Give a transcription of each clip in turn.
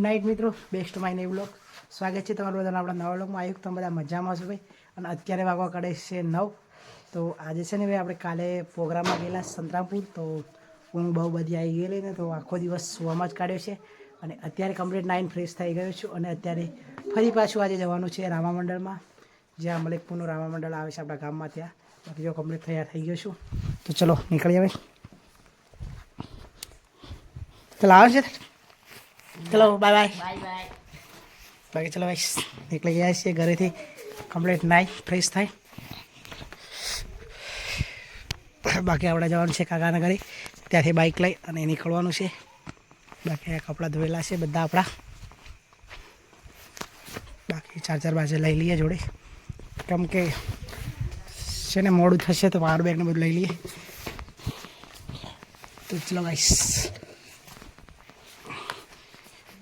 Night મિત્રો, best my નેવ blog. સ્વાગત છે તમારું બધાના આપણા નવા બ્લોગમાં. આવ્યું તમે બધા મજામાં છો ભાઈ. અને અત્યારે વાગવા કાઢે છે 9. તો આજે છે ને ભાઈ આપણે કાલે પ્રોગ્રામમાં ગયેલા સંતરામપુર. તો ઊંઘ બહુ બધી આવી ગયેલી ને, તો આખો દિવસ સુવામાં જ કાઢ્યો છે. અને અત્યારે કમ્પ્લીટ 9 ફ્રેશ થઈ ગયો છું. અને અત્યારે ફરી પાછું આજે જવાનું છે રામા મંડળમાં, જ્યાં મલેકપુરનું રામા મંડળ આવે છે આપણા ગામમાં. ત્યાં બાકી જો કમ્પ્લીટ તૈયાર થઈ ગયો છું. તો ચલો નીકળીએ ભાઈ. ચલો આવે છે. ચલો બાય બાય બાય. બાકી ચલો ભાઈ નીકળી ગયા છીએ ઘરેથી કમ્પ્લીટ નાઈ ફ્રેશ થાય. બાકી આપણે જવાનું છે કાકાના ઘરે, ત્યાંથી બાઇક લઈ અને નીકળવાનું છે. બાકી આ કપડાં ધોયેલા છે બધા આપણા. બાકી ચાર્જર બાજુ લઈ લઈએ જોડે, કેમ કે છે ને મોડું થશે તો પાવર બેગને બધું લઈ લઈએ. તો ચલો ગાઈસ,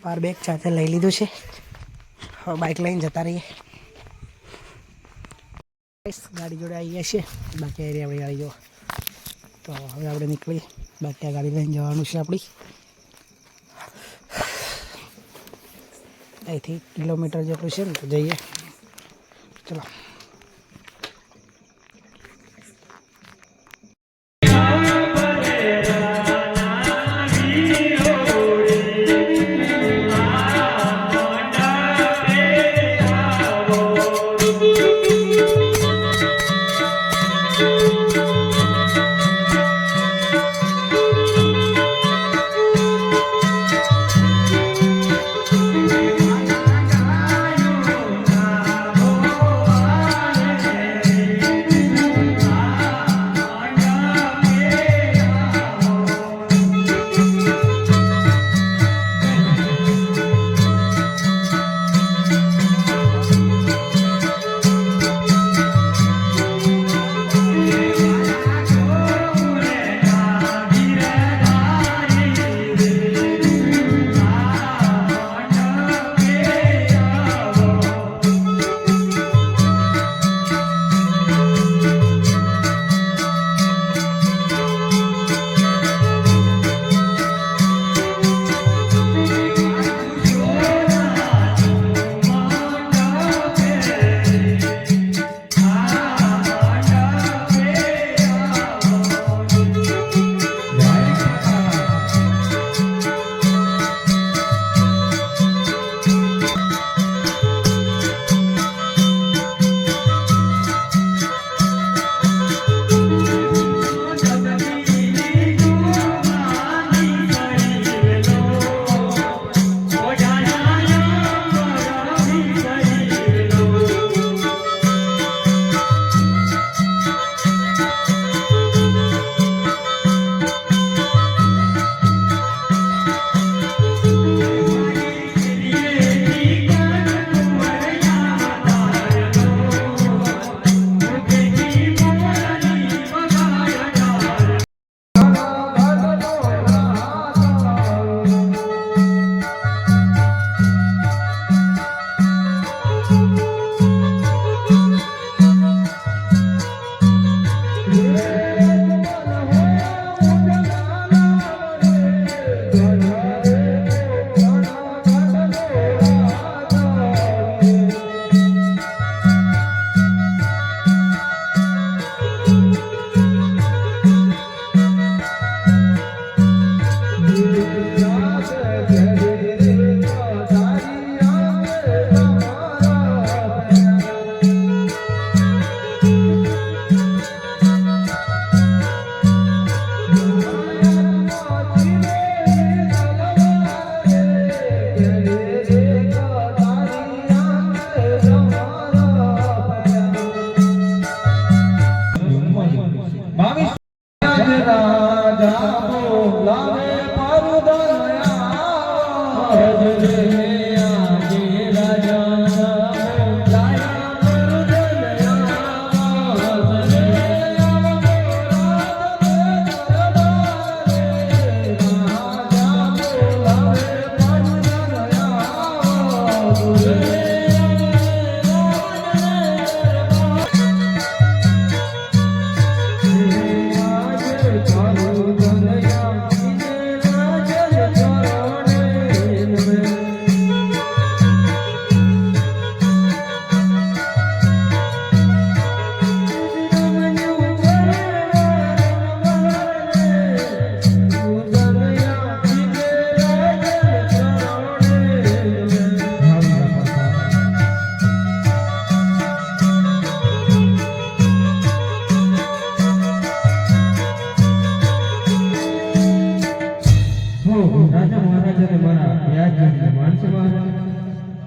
પાવર બેગ ચાર્જર લઈ લીધું છે. હવે બાઇક લઈને જતા રહીએ. ગાડી જોડે આવી ગયા છે. બાકી એરિયા આપણી ગાડી જો. તો હવે આપણે નીકળીએ. બાકી આ ગાડી લઈને જવાનું છે આપણી. અહીંથી કિલોમીટર જેટલું છે ને, તો જઈએ. ચલો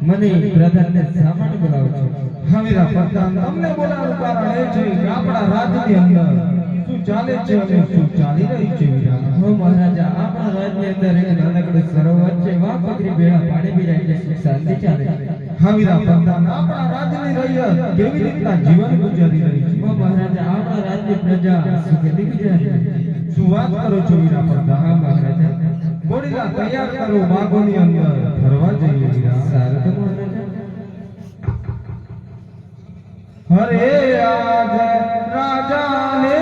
મને પ્રધાનને શા માટે બોલાવો છો? હમીરા પ્રધાન તમને બોલાવવાનું કારણ એ છે કે આપણા રાજ્યની અંદર શું ચાલે છે અને શું ચાલી રહ્યું છે વીરા. હો મહારાજા, આપણા રાજ્યની અંદર એક નાનકડું સરોવર છે. વાહ પકડી બેડા પાણી પીરાય એટલે સુખ શાંતિ ચાલે છે. હમીરા પ્રધાન આપણા રાજ્યની રૈયત કેવી રીતના જીવન ગુજારી રહી છે? હો મહારાજા, આપણા રાજ્યની પ્રજા સુખેથી ગુજારી રહી છે. શું વાત કરો છો વીરા પ્રધાન? હા મહારાજા. ઘોડીલા તૈયાર કરો, બાગોની અંદર ફરવા જઈએ વીરા. સારું તો મહારાજા. હરે આજ રાજાને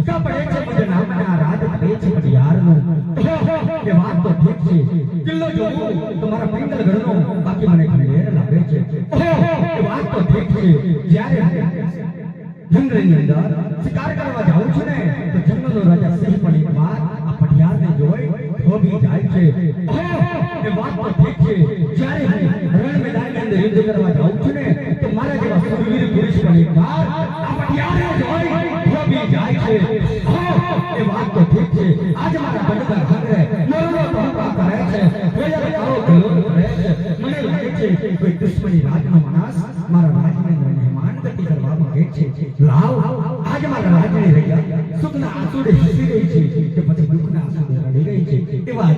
સૂકા પડે છે મુજે નામના રાજ પડે છે પટિયારનો એ વાત તો ઠીક છે કિલ્લો જોવું તો મારા પિંગલગઢનો બાકી મને ખંડેર લાગે છે એ વાત તો ઠીક છે જ્યારે જંગલની અંદર શિકાર કરવા જાઉં છું ને તો જંગલનો રાજા સિંહ પણ એક વાર આ પટિયારને જોઈ થોભી જાય છે એ વાત તો ઠીક છે જ્યારે હું રણ મેદાનની અંદર યુદ્ધ કરવા જાઉં છું ને તો મારા જેવા સુરવીર પુરુષ પણ એક વાર આ પટિયારને જોઈ થોભી જાય છે એ વાત તો ઠીક છે આજે મારા ગઢડા ઘરે મોરલો ટોપા કરે છે વેલા કાળો ગલોલ કરે છે મને લાગે છે કોઈ દુશ્મની રાજનો માણસ મારા રાજની અંદર મહેમાન ગતિ કરવા માંગે છે લાવ આજે મારા રાજની રહ્યા સુખના આંસુડે હસી રહી છે કે પછી દુઃખના આંસુડે રડી રહી છે એવા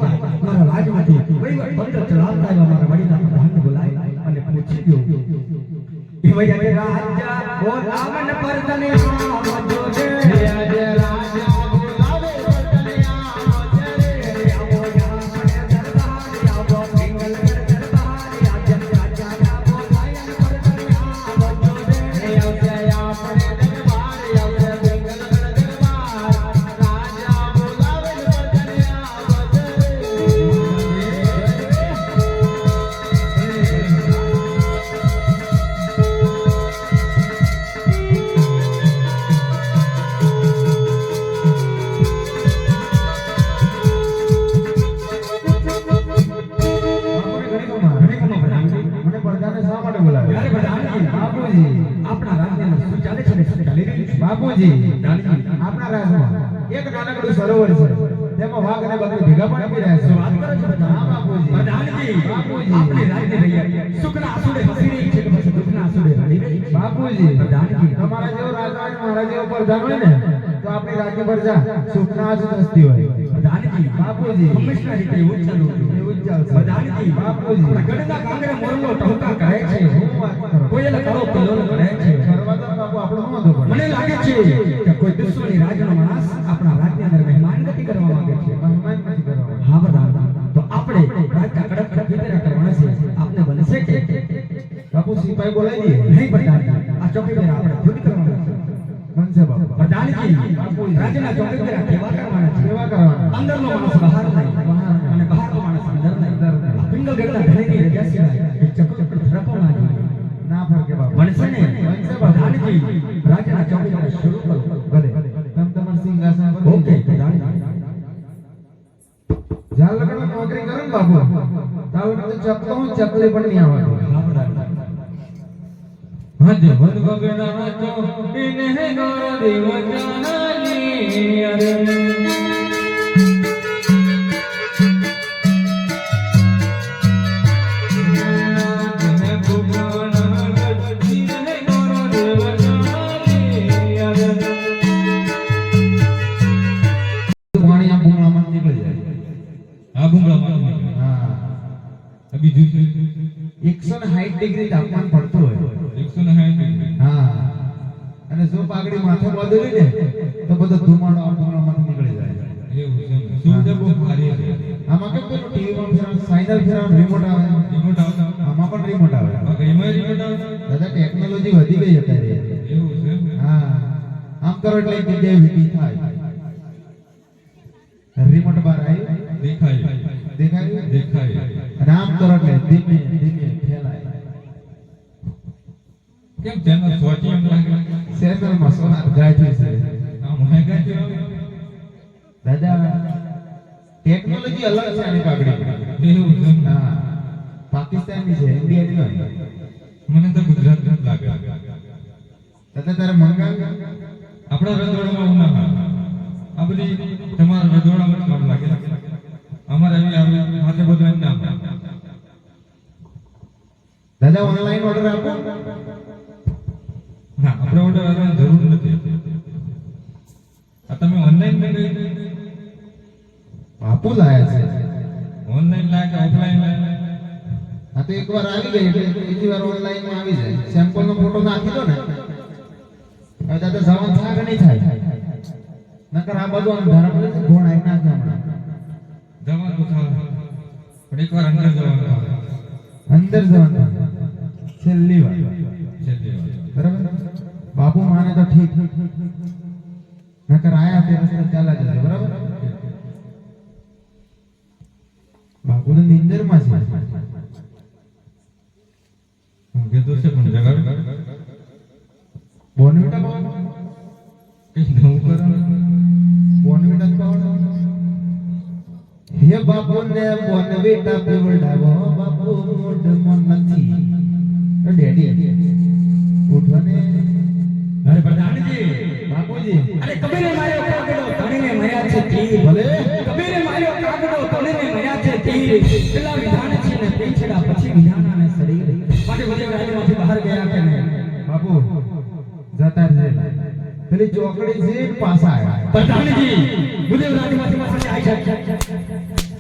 મારા રાજમાંથી વહીવટ પત્ર ચલાવતા એવા મારા વડીલા પ્રધાનને બોલાય અને પૂછી દો એ વૈયા રાજા બોલાવન પરતને આવજો દે આજે રાજા બોલાવે પરતને આવજો દે આવો યા મને દરબાર આવો પિંગલગઢ દરબાર આજે રાજા બોલાવન પરતને આવજો દે આવજે આપણે દરબાર આવજે પિંગલગઢ દરબાર રાજા બોલાવે પરતને આવજો દે મને પ્રજાને શા માટે બોલાવ્યા? અરે પ્રધાનજી, બાપુજી, આપણા રાજ્યની અંદર શું ચાલે છે ને શું ચાલી રહ્યું છે? બાપુજી, પ્રધાનજી, આપણા રાજમાં એક નાનકડું સરોવર છે. તેમાં વાઘ અને બકરી ભેગા પાણી પી રહ્યા છે. શું વાત કરો છો પ્રધાન? હા, બાપુજી. પ્રધાનજી, બાપુજી. આપણી રાજ્યની રહ્યા સુખના આંસુડે હસી રહી છે કે પછી દુઃખના આંસુડે રડી રહી છે? બાપુજી, પ્રધાનજી, તમારા જેવો રાજા હોય ને મારા જેવો પ્રધાન હોય ને તો આપણી રાજ્ય પ્રજા સુખના આંસુ હસતી હોય. પ્રધાનજી, બાપુજી. હંમેશા રીતે એવું જ ચાલુ હતું. એવું જ ચાલશે. પ્રધાનજી, બાપુજી. આપણા ગઢના કાંગરે મોરલો ટહુકા કરે છે, શું વાત કરો? કોયલ કાળો કલોલ કરે છે. કરવા દો બાપુ, આપણો શું વાંધો પડે? મને લાગે છે કે કોઈ દુશ્મની રાજનો માણસ આપણા રાજની અંદર મહેમાન ગતિ કરવા માંગે છે. મહેમાન નથી કરવાનો. હા પ્રધાન, તો આપણે રાજના કડક પ્રતિક્રિયા કરવાના છે. આપને બનશે કે બાપુ સિપાહી બોલાવી દઈએ. નહીં પ્રધાન? આ ચોકી પર આપણે ખુદ કરવાના છે. બનશે બાપુ. પ્રધાનજી, રાજના ચોકી પર કેવા કરવાના છે? સેવા કરવાના. અંદરનો માણસ બહાર નહીં અને બહારનો માણસ અંદર નહીં. આ પિંગલગઢના ધણીની રજા સિવાય એક ચક્કર ફરકો ના જોઈએ. ના ફરકે બાપુ. બનશે ને? બનશે બાપુ. પ્રધાનજી, રાજના ચોકી પર શરૂ કરો. ભલે. તમ તમાર સિંહાસન પર ઓકે પ્રધાનજી. જ્યાં લગન નોકરી કરો ને બાપુ ત્યાં લગન તો ચપલો હું ચપલી પણ નહીં આવવાનું. હા પ્રધાન. હજ વદ બગડા તો ઇને ગોર દેવજાની અરે પાણી આ ભૂંગળામાં નીકળી જાય. આ ભૂંગળામાં હા, બીજું 160 ડિગ્રી તાપમાન પડતું હોય. 160 હા, અને જો પાઘડી માથે બાંધેલી ને તો બધો ધુમાડો આ ભૂંગળામાંથી નીકળી જાય. એવું છે. સુવિધા બહુ સારી છે. આમાં કેમ પેલું ટીવીમાં ફેરવાનું સાઇનલ ફેરવાનું રિમોટ આવે. રિમોટ આવતા આમાં પણ રિમોટ આવે. એમાં રિમોટ આવતા દાદા ટેકનોલોજી વધી ગઈ અત્યારે. એવું છે. હા, આમ કરો એટલે એક જગ્યાએ વીટી થાય. રિમોટ બહાર આવ્યું, દેખાય દેખાયું? દેખાય. અને આમ કરો એટલે ધીમે ધીમે ફેલાય. કેમ તેનો સ્વાટી એમ લાગે? સેટલમાં સોનાર ગાંઠી છે. આમ હેગા છે. દાદા ટેકનોલોજી અલગ છે આની પાઘડી. એવું છે. હા, પાકિસ્તાનની છે, ઇન્ડિયાની હોય. મને તો ગુજરાત જ લાગે. દાદા તારે મંગાવી આપણા રજવાડામાં ઉના આ બધી તમારા રજવાડામાં કામ લાગે. અમારે આવી આવે માથે બધું એમ નામ. દાદા ઓનલાઈન ઓર્ડર આપો. ના, આપણે ઓર્ડર આપવાની જરૂર નથી. આ તમે ઓનલાઈન મંગાવી? બાપુ લાયા છે. ઓનલાઈન લાગે કે ઓફલાઈન લાગે? આ તો એકવાર આવી ગઈ એટલે બીજી વાર ઓનલાઈન માં આવી જાય. સેમ્પલ નો ફોટો નાખી દો ને હવે દાદા જવાનું થાય કે નહીં થાય? નકર આ બધું અંધારા પર ઘોણ આવી નાખે હમણાં. જવાનું થાય પણ એકવાર અંદર જવાનું થાય. અંદર જવાનું છેલ્લી વાર. છેલ્લી વાર. બરાબર? બાપુ માને તો ઠીક. નકર આયા તે રસ્તે ચાલ્યા જશે બરાબર બાપુ તો નિંદરમાં છે હું કીધું છે પણ જગાડ બોનવીટા પાડો કઈ નવું કરો બોનવીટા પાડો હે બાપુ ને બોનવીટા પીવડાવો બાપુ મોઢ મન નથી ડેડી ઉઠવાને અરે પ્રધાનજી બાપુજી અરે કબીરે માર્યો કાગડો ધણીને મર્યા છે તીર ભલે કબીરે માર્યો કાગડો ધણીને મર્યા છે તીર પેલા વિધાન છે ને પીછડા પછી વિધાનાને શરીર માટે બધે રાજમાંથી બહાર ગયા કે નહીં બાપુ જતા રહે પેલી ચોકડી છે પાછા આવ્યા પ્રધાનજી મુજે રાજમાંથી માથે આઈ છે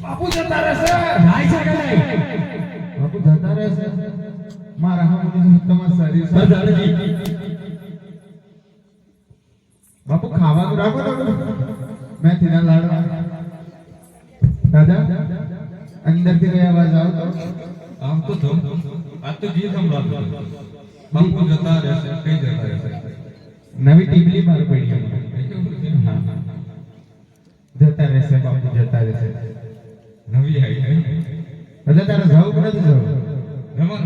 બાપુ જતા રહેશે આઈ છે કે નહીં બાપુ જતા રહેશે મારા હામું તમારા શરીર પ્રધાનજી બાપુ ખાવાનું રાખો તો મેથીના લાડવા દાદા અંદરથી કઈ અવાજ આવતો આમ તો આ તો ગીત સંભળાતું બાપુ જતા રહેશે કઈ જતા રહેશે નવી ટીમલી બહાર પડી હા જતા રહેશે બાપુ જતા રહેશે નવી આવી એટલે તારે જવું કે નથી જવું રમણ